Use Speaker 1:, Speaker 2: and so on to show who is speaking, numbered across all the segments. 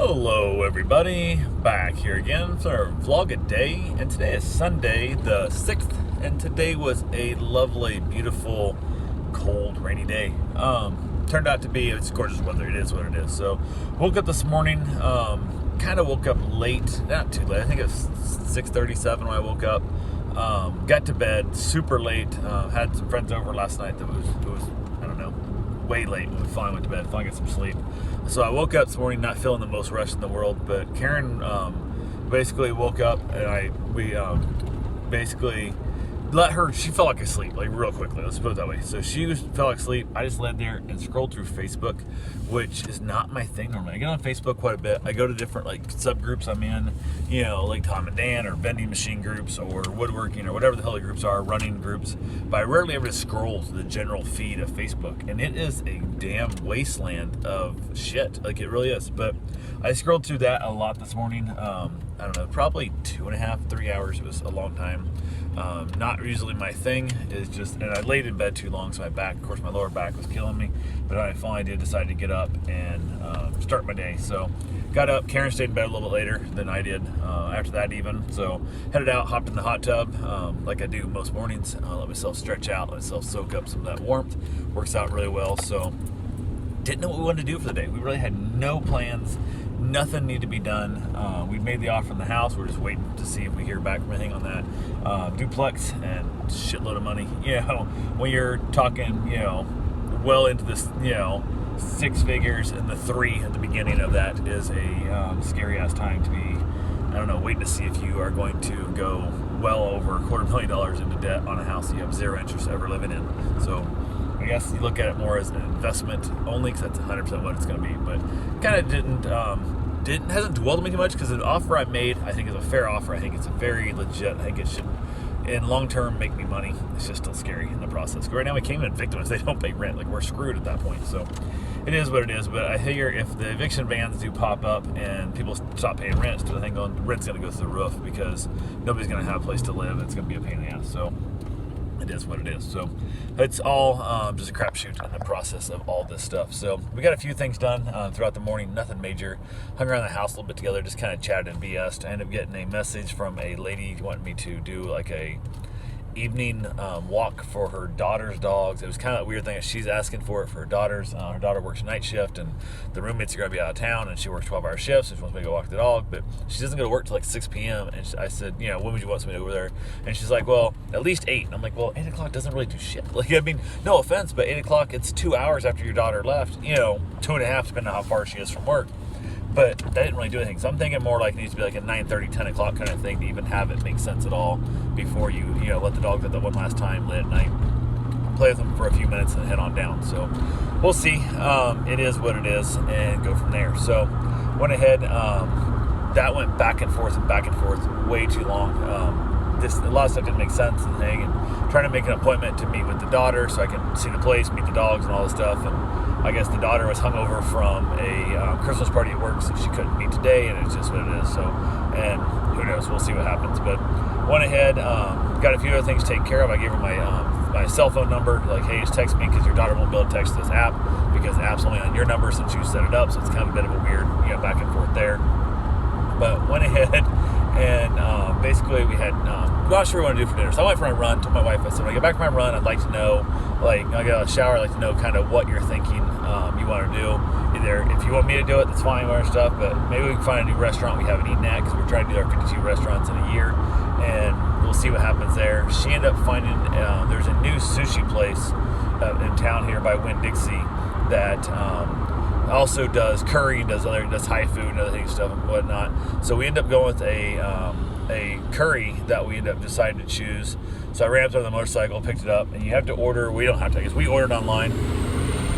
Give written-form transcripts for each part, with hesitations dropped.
Speaker 1: Hello everybody, back here again for our vlog a day, and today is Sunday the 6th, and today was a lovely, beautiful, cold, rainy day. Turned out to be, it's gorgeous weather, it is what it is. So, woke up this morning, kind of woke up late, not too late, I think it was 6:37 when I woke up. Got to bed super late, had some friends over last night that was I don't know, way late when we finally went to bed, finally got some sleep. So I woke up this morning not feeling the most rushed in the world, but Karen basically woke up and we basically let her, she fell like asleep, like real quickly, let's put it that way. So she fell like asleep. I just laid there and scrolled through Facebook, which is not my thing normally. I get on Facebook quite a bit. I go to different like subgroups I'm in, you know, like Tom and Dan or vending machine groups or woodworking or whatever the hell the groups are, running groups. But I rarely ever scroll to the general feed of Facebook, and it is a damn wasteland of shit. Like it really is. But I scrolled through that a lot this morning. I don't know, probably 2.5, 3 hours. It was a long time. Not usually my thing. Is just, and I laid in bed too long, so my back, of course, my lower back was killing me. But I finally did decide to get up and start my day. So got up. Karen stayed in bed a little bit later than I did after that even. So headed out, hopped in the hot tub like I do most mornings. Let myself stretch out, let myself soak up some of that warmth. Works out really well. So didn't know what we wanted to do for the day. We really had no plans. Nothing needed to be done. We made the offer in the house. We're just waiting to see if we hear back from anything on that. Duplex and shitload of money. You know, when you're talking, you know, well into this, you know, 6 figures, and the 3 at the beginning of that is a scary ass time to be, I don't know, waiting to see if you are going to go well over $250,000 into debt on a house you have zero interest ever living in. So I guess you look at it more as an investment only, because that's 100% what it's going to be. But kind of hasn't dwelled on me too much, because the offer I made, I think, is a fair offer. I think it's a very legit. I think it should, in long term, make me money. It's just still scary in the process. Right now, we can't even evict them if they don't pay rent. Like, we're screwed at that point. So it is what it is. But I figure if the eviction bans do pop up and people stop paying rent, I think rent's going to go through the roof, because nobody's going to have a place to live. It's going to be a pain in the ass. So it is what it is. So it's all just a crapshoot in the process of all this stuff. So we got a few things done throughout the morning, nothing major. Hung around the house a little bit together, just kind of chatted and BS'd. I ended up getting a message from a lady wanting me to do like a evening walk for her daughter's dogs. It was kind of a weird thing that she's asking for it for her daughters. Her daughter works night shift, and the roommates are going to be out of town, and she works 12-hour shifts, so she wants me to go walk the dog, but she doesn't go to work till like 6 p.m. And I said, you know, when would you want me to go over there? And she's like, well, at least 8. And I'm like, well, 8 o'clock doesn't really do shit. Like, I mean, no offense, but 8 o'clock, it's 2 hours after your daughter left, you know, 2.5 depending on how far she is from work. But that didn't really do anything. So I'm thinking more like it needs to be like a 9:30, 10 o'clock kind of thing to even have it make sense at all before you know, let the dogs out that one last time late at night, play with them for a few minutes, and head on down. So we'll see. It is what it is, and go from there. So went ahead. That went back and forth way too long. A lot of stuff didn't make sense and thing, and trying to make an appointment to meet with the daughter so I can see the place, meet the dogs, and all this stuff. And I guess the daughter was hungover from a Christmas party at work, so she couldn't meet today, and it's just what it is. So, and who knows? We'll see what happens. But went ahead, got a few other things taken care of. I gave her my cell phone number, like, hey, just text me, because your daughter won't be able to text this app, because the app's only on your number since you set it up. So it's kind of a bit of a weird, you know, back and forth there. But went ahead and basically we had, I'm not sure what I want to do for dinner. So I went for a run, told my wife, I said, when I get back from my run, I'd like to know, like, I get out of the shower, I'd like to know kind of what you're thinking you want to do. Either if you want me to do it, that's fine, whatever stuff, but maybe we can find a new restaurant we haven't eaten at, because we're trying to do our 52 restaurants in a year, and we'll see what happens there. She ended up finding, there's a new sushi place in town here by Winn-Dixie that also does curry and does Thai food and other things, stuff and whatnot. So we end up going with a curry that we end up deciding to choose. So I ran up there on the motorcycle, picked it up, and you have to order. We don't have to, I guess we ordered online.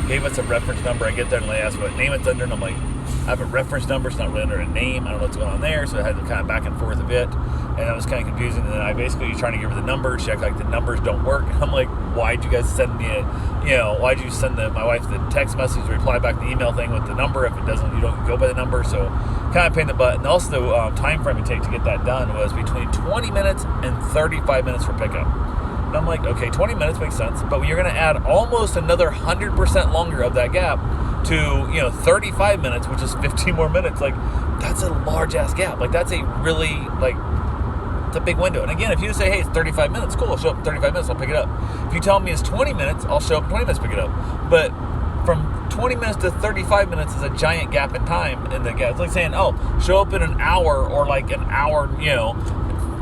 Speaker 1: Gave us a reference number. I get there and they ask what name it's under, and I'm like, I have a reference number. It's not really under a name. I don't know what's going on there. So I had to kind of back and forth a bit, and that was kind of confusing. And then I basically trying to give her the number. She acted like the numbers don't work. I'm like, why'd you guys send me why'd you send my wife the text message, reply back the email thing with the number? If it doesn't, you don't go by the number. So kind of pain in the butt. And also the time frame it take to get that done was between 20 minutes and 35 minutes for pickup. And And I'm like, okay, 20 minutes makes sense, but when you're going to add almost another 100% longer of that gap to 35 minutes, which is 15 more minutes, like that's a large ass gap. Like that's a really it's a big window. And again, if you say, hey, it's 35 minutes, cool, I'll show up in 35 minutes, I'll pick it up. If you tell me it's 20 minutes, I'll show up in 20 minutes, pick it up. But from 20 minutes to 35 minutes is a giant gap in time in the gap. It's like saying, oh, show up in an hour or like an hour,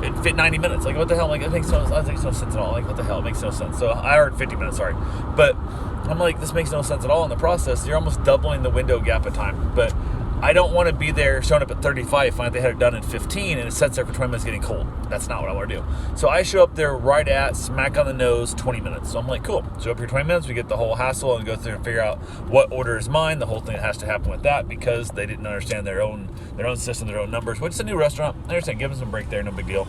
Speaker 1: it fit 90 minutes. Like, what the hell? Like, it makes no sense at all. Like, what the hell? It makes no sense. So I heard 50 minutes, sorry. But I'm like, this makes no sense at all in the process. You're almost doubling the window gap of time. But I don't want to be there showing up at 35, find they had it done in 15, and it sits there for 20 minutes getting cold. That's not what I want to do. So I show up there right at smack on the nose, 20 minutes. So I'm like, cool. Show up here 20 minutes. We get the whole hassle and go through and figure out what order is mine. The whole thing that has to happen with that because they didn't understand their own system, their own numbers. Which is a new restaurant. I understand. Give them some break there. No big deal.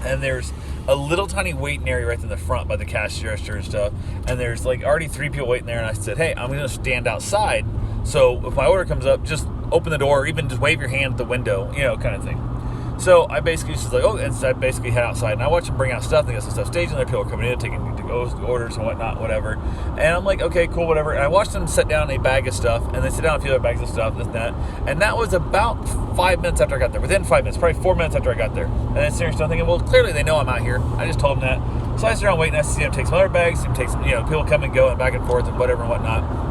Speaker 1: And there's a little tiny waiting area right in the front by the cash register and stuff. And there's like already 3 people waiting there. And I said, hey, I'm going to stand outside. So if my order comes up, just open the door or even just wave your hand at the window, kind of thing. So I basically just like, and so I basically head outside and I watch them bring out stuff. They got some stuff staging there. People are coming in, taking to go orders and whatnot, whatever. And I'm like, okay, cool, whatever. And I watched them set down a bag of stuff and they sit down a few other bags of stuff, this and that. And that was about 5 minutes after I got there. Within 5 minutes, probably 4 minutes after I got there. And then seriously, I'm thinking, well, clearly they know I'm out here. I just told them that. So I sit around waiting. I see them take some other bags, see them take some, people come and go and back and forth and whatever and whatnot.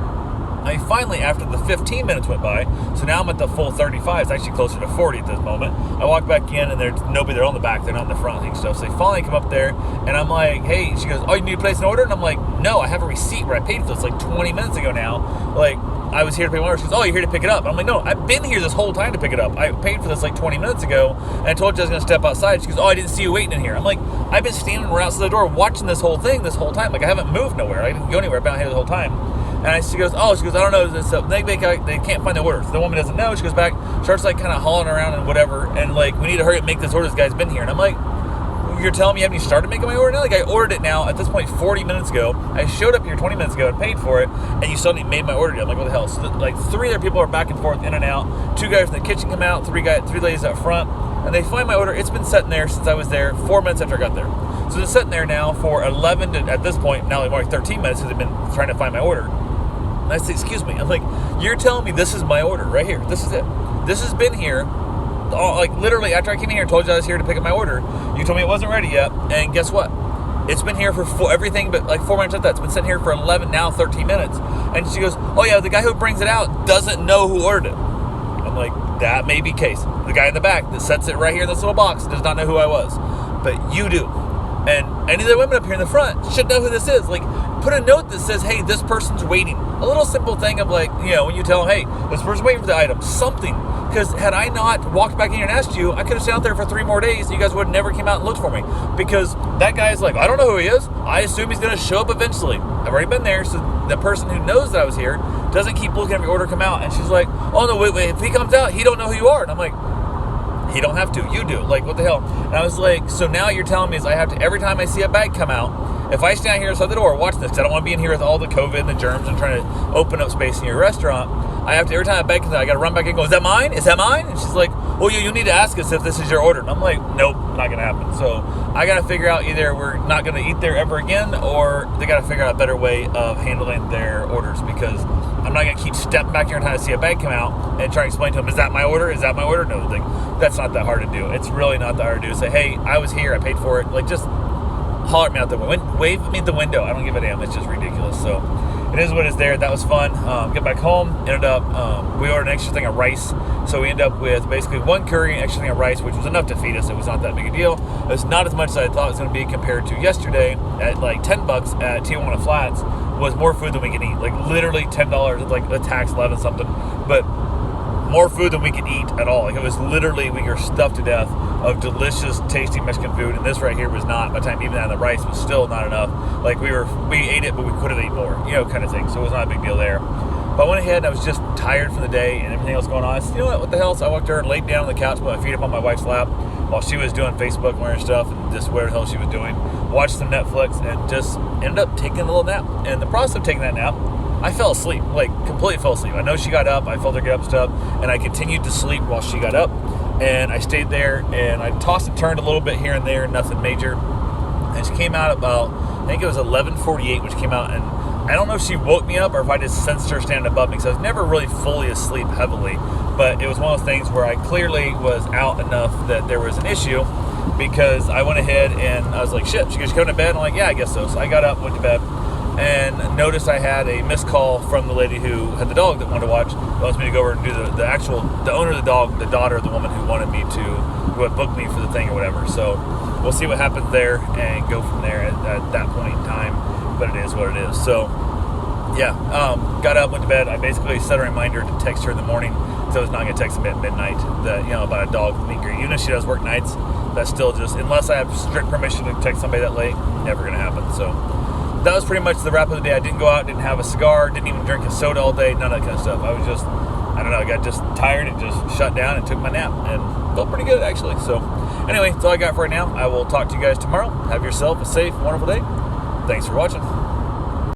Speaker 1: I finally, after the 15 minutes went by, so now I'm at the full 35. It's actually closer to 40 at this moment. I walk back in, and there's nobody there on the back. They're not in the front and stuff. So they finally come up there, and I'm like, hey, she goes, oh, you need to place an order? And I'm like, no, I have a receipt where I paid for this like 20 minutes ago now. Like, I was here to pay my order. She goes, oh, you're here to pick it up. And I'm like, no, I've been here this whole time to pick it up. I paid for this like 20 minutes ago, and I told you I was going to step outside. She goes, oh, I didn't see you waiting in here. I'm like, I've been standing right outside the door watching this whole thing this whole time. Like, I haven't moved nowhere. I didn't go anywhere. I've been out here the whole time. And she goes, I don't know. So they can't find the order. So the woman doesn't know. She goes back, starts like kind of hauling around and whatever. And like, we need to hurry up and make this order. This guy's been here. And I'm like, you're telling me you haven't even started making my order now? Like, I ordered it now at this point 40 minutes ago. I showed up here 20 minutes ago and paid for it. And you still haven't made my order yet. I'm like, what the hell? So like 3 other people are back and forth, in and out. 2 guys from the kitchen come out. 3 ladies up front. And they find my order. It's been sitting there since I was there 4 minutes after I got there. So it's sitting there now for 11 to, at this point, now like 13 minutes because they've been trying to find my order. And I say, excuse me. I'm like, you're telling me this is my order right here. This is it. This has been here. Like literally after I came in here and told you I was here to pick up my order, you told me it wasn't ready yet. And guess what? It's been here for everything but like 4 minutes after that. It's been sitting here for 11, now 13 minutes. And she goes, oh yeah, the guy who brings it out doesn't know who ordered it. I'm like, that may be the case. The guy in the back that sets it right here in this little box does not know who I was. But you do. And any of the women up here in the front should know who this is. Like, put a note that says, hey, this person's waiting. A little simple thing of like, when you tell them, hey, this person's waiting for the item. Something. Because had I not walked back in here and asked you, I could have sat out there for 3 more days and you guys would have never came out and looked for me. Because that guy's like, I don't know who he is. I assume he's going to show up eventually. I've already been there. So the person who knows that I was here doesn't keep looking at my order come out. And she's like, oh, no, wait. If he comes out, he don't know who you are. And I'm like, he don't have to. You do. Like, what the hell? And I was like, so now you're telling me is I have to, every time I see a bag come out, if I stand here outside the door watching this, because I don't want to be in here with all the COVID and the germs and trying to open up space in your restaurant, I have to, every time a bag comes out, I got to run back and go, is that mine? Is that mine? And she's like, oh, you need to ask us if this is your order. And I'm like, nope, not going to happen. So I got to figure out either we're not going to eat there ever again, or they got to figure out a better way of handling their orders, because I'm not going to keep stepping back here and trying to see a bag come out and try to explain to them, is that my order? Is that my order? No, that's not that hard to do. It's really not that hard to do. Say, hey, I was here. I paid for it. Like, just holler at me out the window. Wave at me at the window. I don't give a damn. It's just ridiculous. So it is what is there. That was fun. Get back home. Ended up, we ordered an extra thing of rice. So we ended up with basically 1 curry and an extra thing of rice, which was enough to feed us. It was not that big a deal. It was not as much as I thought it was going to be compared to yesterday at like $10 at Tijuana Flats. Was more food than we can eat. Like literally $10, like a tax 11 something, but more food than we could eat at all. Like it was literally, we were stuffed to death of delicious, tasty Mexican food, and this right here was not. By the time even that, the rice was still not enough. Like we ate it, but we could have eaten more, kind of thing. So it was not a big deal there. But I went ahead and I was just tired from the day and everything else going on. I said, you know what the hell? So I walked there and laid down on the couch, put my feet up on my wife's lap while she was doing Facebook and wearing stuff and just whatever the hell she was doing. Watched some Netflix and just ended up taking a little nap. And in the process of taking that nap, I fell asleep, like completely fell asleep. I know she got up, I felt her get up and stuff, and I continued to sleep while she got up. And I stayed there and I tossed and turned a little bit here and there, nothing major. and she came out about, I think it was 11:48 when she came out, and I don't know if she woke me up or if I just sensed her standing above me, because I was never really fully asleep heavily, but it was one of those things where I clearly was out enough that there was an issue, because I went ahead and I was like, shit, she goes, coming to bed? I'm like, yeah, I guess so. So I got up, went to bed, and noticed I had a missed call from the lady who had the dog that wanted to watch, wants me to go over and do the owner of the dog, the daughter of the woman who wanted me to, who had booked me for the thing or whatever. So we'll see what happens there and go from there at that point in time, but it is what it is. So yeah, got up, went to bed. I basically set a reminder to text her in the morning, so I was not going to text me at midnight that, about a dog meet and greet. Even if she does work nights, that's still just, unless I have strict permission to text somebody that late, never going to happen. So that was pretty much the wrap of the day. I didn't go out, didn't have a cigar, didn't even drink a soda all day, none of that kind of stuff. I was just, I don't know, I got just tired and just shut down and took my nap, and felt pretty good actually. So anyway, that's all I got for right now. I will talk to you guys tomorrow. Have yourself a safe, wonderful day. Thanks for watching.